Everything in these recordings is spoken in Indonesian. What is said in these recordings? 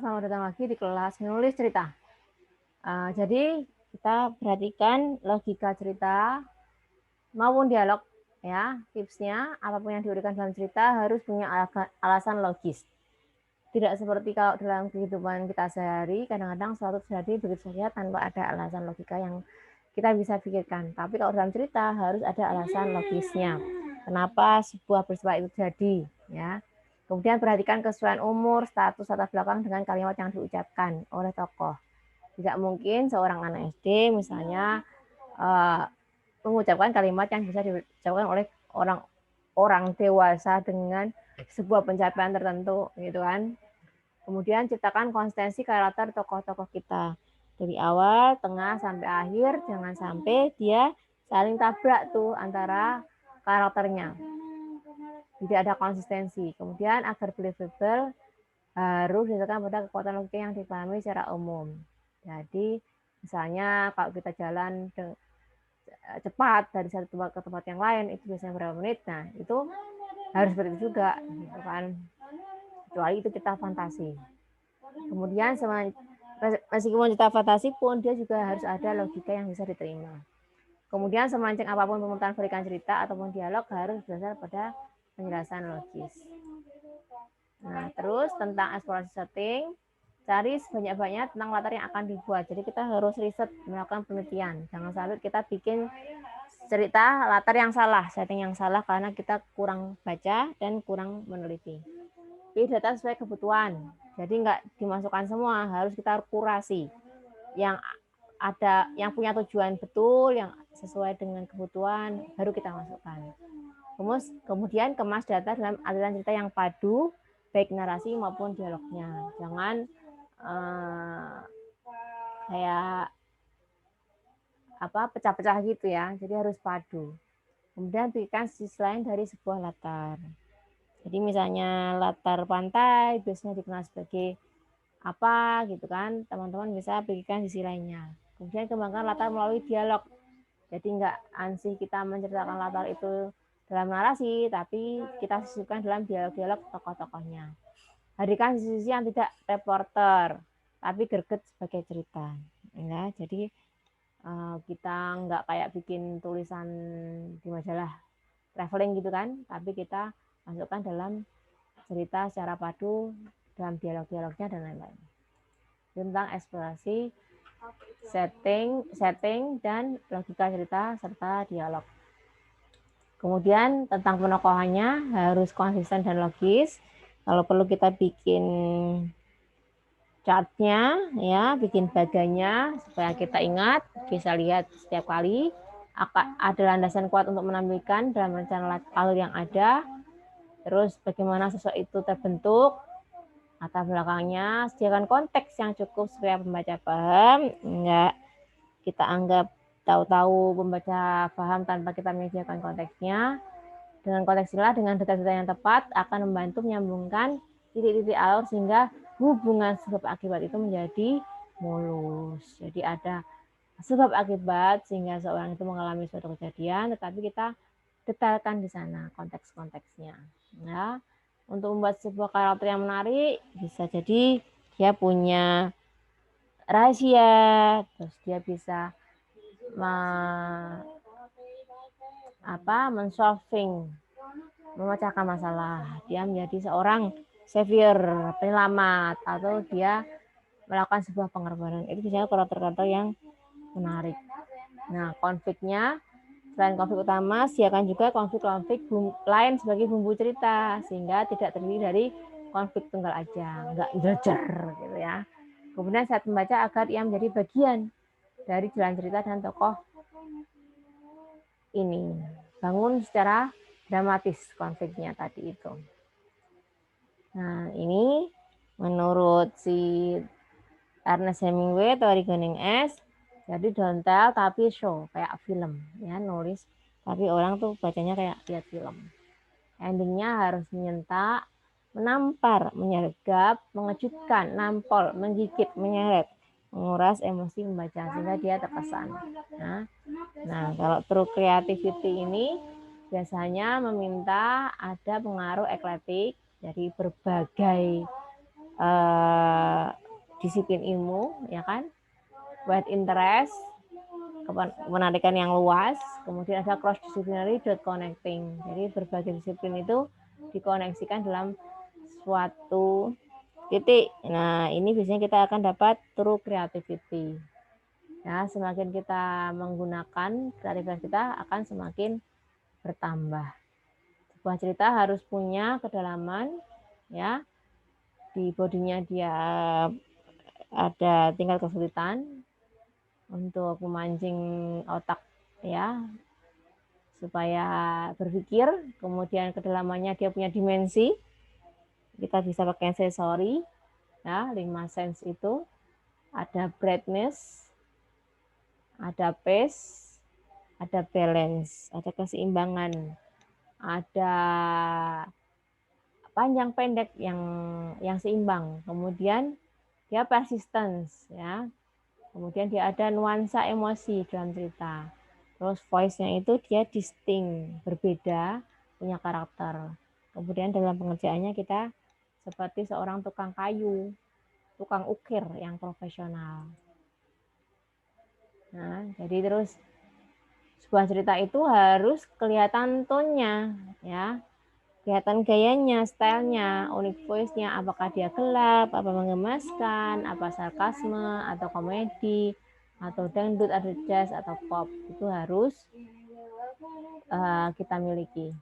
selamat datang lagi di kelas menulis cerita. Jadi kita perhatikan logika cerita maupun dialog ya. Tipsnya apapun yang diberikan dalam cerita harus punya alasan logis. Tidak seperti kalau dalam kehidupan kita sehari, kadang-kadang suatu terjadi begitu saja tanpa ada alasan logika yang kita bisa pikirkan. Tapi kalau dalam cerita harus ada alasan logisnya. Kenapa sebuah peristiwa itu terjadi, ya. Kemudian perhatikan kesesuaian umur, status, latar belakang dengan kalimat yang diucapkan oleh tokoh. Tidak mungkin seorang anak SD misalnya mengucapkan kalimat yang bisa diucapkan oleh orang dewasa dengan sebuah pencapaian tertentu, gitu kan. Kemudian ciptakan konsistensi karakter tokoh-tokoh kita. Dari awal, tengah, sampai akhir, jangan sampai dia saling tabrak tuh antara karakternya. Tidak ada konsistensi. Kemudian agar believable harus didasarkan pada kekuatan logika yang dipahami secara umum. Jadi misalnya kalau kita jalan cepat dari satu tempat ke tempat yang lain itu biasanya berapa menit. Nah itu harus seperti itu juga, gitu kan. Kecuali itu cerita fantasi. Kemudian meskipun cerita fantasi pun dia juga harus ada logika yang bisa diterima. Kemudian semancing apapun pemutaran berikan cerita ataupun dialog harus berdasar pada penjelasan logis. Nah, terus tentang eksplorasi setting, cari sebanyak-banyaknya tentang latar yang akan dibuat. Jadi kita harus riset, melakukan penelitian. Jangan sampai kita bikin cerita latar yang salah, setting yang salah karena kita kurang baca dan kurang meneliti. Pilih data sesuai kebutuhan. Jadi nggak dimasukkan semua, harus kita kurasi. Yang ada yang punya tujuan betul, yang sesuai dengan kebutuhan, baru kita masukkan. Kemudian kemas data dalam aliran cerita yang padu, baik narasi maupun dialognya. Jangan kayak pecah-pecah gitu ya. Jadi harus padu. Kemudian berikan sisi lain dari sebuah latar. Jadi misalnya latar pantai biasanya dikenal sebagai apa gitu kan, teman-teman bisa berikan sisi lainnya. Kemudian kembangkan latar melalui dialog. Jadi nggak ansih kita menceritakan latar itu dalam narasi, tapi kita sisipkan dalam dialog-dialog tokoh-tokohnya. Hadirkan sisi yang tidak reporter, tapi greget sebagai cerita. Ya, jadi kita nggak kayak bikin tulisan di majalah traveling gitu kan, tapi kita masukkan dalam cerita secara padu dalam dialog-dialognya dan lain-lain. Tentang eksplorasi setting dan logika cerita serta dialog. Kemudian tentang penokohannya harus konsisten dan logis. Kalau perlu kita bikin chartnya, ya, bikin baganya supaya kita ingat, bisa lihat setiap kali. Ada landasan kuat untuk menampilkan dalam rencana alur yang ada. Terus bagaimana sosok itu terbentuk, latar belakangnya, sediakan konteks yang cukup supaya pembaca paham, enggak kita anggap tahu-tahu pembaca paham tanpa kita menyediakan konteksnya. Dengan konteks inilah, dengan data-data yang tepat akan membantu menyambungkan titik-titik alur sehingga hubungan sebab akibat itu menjadi mulus. Jadi ada sebab akibat sehingga seorang itu mengalami suatu kejadian, tetapi kita detailkan di sana konteks-konteksnya. Nah, untuk membuat sebuah karakter yang menarik, bisa jadi dia punya rahasia, terus dia bisa men-solving, memecahkan masalah. Dia menjadi seorang savior, penyelamat, atau dia melakukan sebuah pengorbanan. Itu biasanya karakter-karakter yang menarik. Nah, konfliknya, selain konflik utama, siapkan juga konflik-konflik lain sebagai bumbu cerita, sehingga tidak terdiri dari konflik tunggal aja, nggak jejer gitu ya. Kemudian saat membaca agar ia menjadi bagian dari jalan cerita dan tokoh ini. Bangun secara dramatis konfliknya tadi itu. Nah, ini menurut si Ernest Hemingway, teori gunung es, jadi don't tell tapi show, kayak film ya, nulis tapi orang tuh bacanya kayak lihat film. Endingnya harus menyentak, menampar, menyergap, mengejutkan, nampol, menggigit, menyeret, menguras emosi membaca sehingga dia terkesan. Nah, kalau true creativity ini biasanya meminta ada pengaruh eklektik, jadi berbagai disiplin ilmu, ya kan? Wide interest, penarikan yang luas, kemudian ada cross disciplinary dot connecting. Jadi berbagai disiplin itu dikoneksikan dalam suatu titik. Nah, ini biasanya kita akan dapat true creativity. Ya, semakin kita menggunakan kreativitas kita akan semakin bertambah. Sebuah cerita harus punya kedalaman, ya. Di bodinya dia ada tingkat kesulitan untuk memancing otak, ya, supaya berpikir. Kemudian kedalamannya dia punya dimensi. Kita bisa pakai sensori, ya, 5 sense itu. Ada brightness, ada pace, ada balance, ada keseimbangan, ada panjang pendek yang seimbang. Kemudian dia persistence, ya. Kemudian dia ada nuansa emosi dalam cerita. Terus voice-nya itu dia distinct, berbeda, punya karakter. Kemudian dalam pengerjaannya kita seperti seorang tukang kayu, tukang ukir yang profesional. Nah, jadi terus sebuah cerita itu harus kelihatan tone-nya, ya. Kelihatan gayanya, stylenya, unik voice-nya, apakah dia gelap, apa menggemaskan, apa sarkasme, atau komedi, atau dangdut, atau jazz, atau pop. Itu harus kita miliki.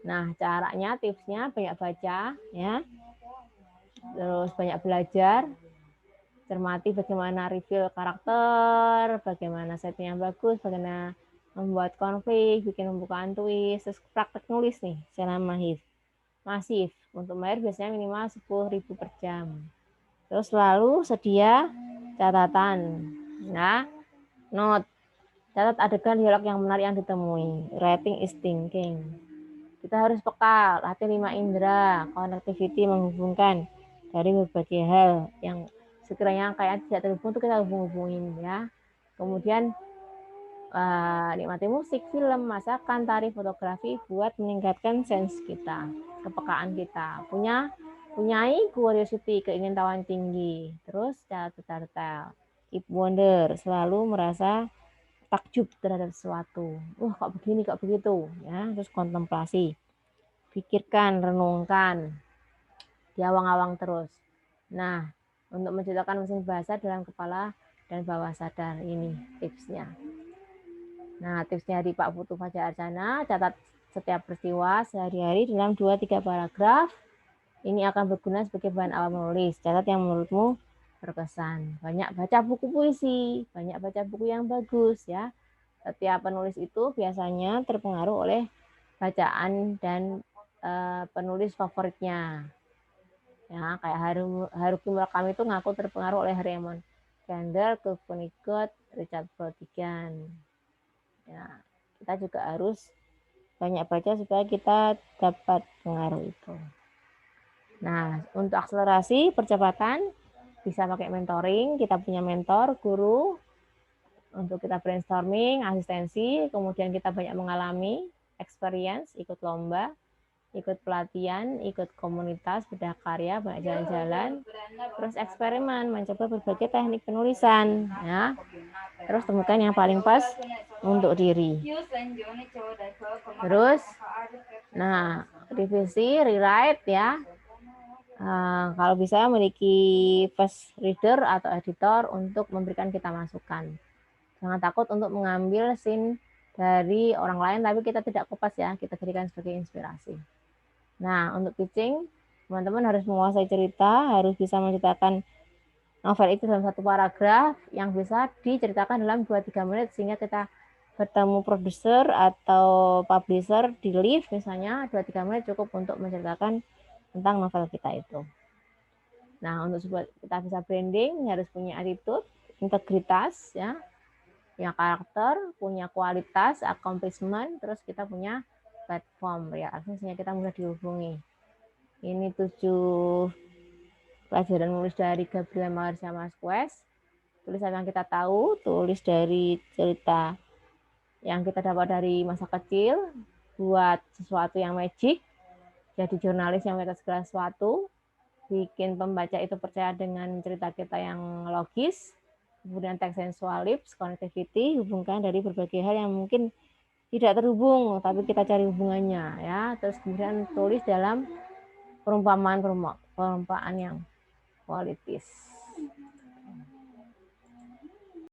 Nah, caranya, tipsnya banyak baca, ya. Terus banyak belajar, cermati bagaimana review karakter, bagaimana setting yang bagus, bagaimana membuat konflik, bikin pembukaan twist, terus praktek nulis nih, secara masif. Untuk bayar biasanya minimal 10.000 per jam. Terus selalu sedia catatan. Nah, note. Catat adegan dialog yang menarik yang ditemui. Writing is thinking. Kita harus peka, latih 5 indera, connectivity menghubungkan dari berbagai hal yang sekiranya kayak tidak terhubung itu kita hubung-hubungin, ya. Kemudian nikmati musik, film, masakan, tari, fotografi buat meningkatkan sense kita, kepekaan kita. Punyai curiosity, keingintahuan tinggi. Terus detail, keep wonder, selalu merasa takjub terhadap sesuatu. Kok begini, kok begitu, ya. Terus kontemplasi, pikirkan, renungkan, diawang-awang terus. Nah, untuk menciptakan mesin bahasa dalam kepala dan bawah sadar, ini tipsnya. Nah, tipsnya dari Pak Putu Fajar Arjana, catat setiap peristiwa sehari-hari dalam 2-3 paragraf. Ini akan berguna sebagai bahan awal menulis. Catat yang menurutmu berkesan. Banyak baca buku puisi, banyak baca buku yang bagus, ya. Setiap penulis itu biasanya terpengaruh oleh bacaan dan penulis favoritnya. Ya, kayak Haruki Murakami itu ngaku terpengaruh oleh Raymond Chandler, Vonnegut, Richard Brautigan. Ya, kita juga harus banyak baca supaya kita dapat pengaruh itu. Nah, untuk akselerasi percepatan bisa pakai mentoring. Kita punya mentor, guru, untuk kita brainstorming, asistensi. Kemudian kita banyak mengalami experience, ikut lomba, ikut pelatihan, ikut komunitas, bedah karya, banyak jalan-jalan, terus eksperimen, mencoba berbagai teknik penulisan, ya. Terus temukan yang paling pas untuk diri. Terus, nah, revisi, rewrite, ya. Kalau bisa memiliki fast reader atau editor untuk memberikan kita masukan. Jangan takut untuk mengambil scene dari orang lain, tapi kita tidak kopas, ya. Kita jadikan sebagai inspirasi. Nah, untuk pitching, teman-teman harus menguasai cerita, harus bisa menceritakan novel itu dalam 1 paragraf yang bisa diceritakan dalam 2-3 menit, sehingga kita bertemu produser atau publisher di lift misalnya, 2-3 menit cukup untuk menceritakan tentang novel kita itu. Nah, untuk supaya kita bisa branding, harus punya attitude, integritas, ya, punya karakter, punya kualitas, accomplishment, terus kita punya platform, ya, artinya kita mudah dihubungi. Ini 7 pelajaran menulis dari Gabriel Marsha Marquez. Tulisan yang kita tahu, tulis dari cerita yang kita dapat dari masa kecil, buat sesuatu yang magic, jadi jurnalis yang melihat segala sesuatu, bikin pembaca itu percaya dengan cerita kita yang logis. Kemudian teks sensual lips, connectivity, hubungkan dari berbagai hal yang mungkin tidak terhubung, tapi kita cari hubungannya ya. Terus kemudian tulis dalam perumpamaan yang kualitis.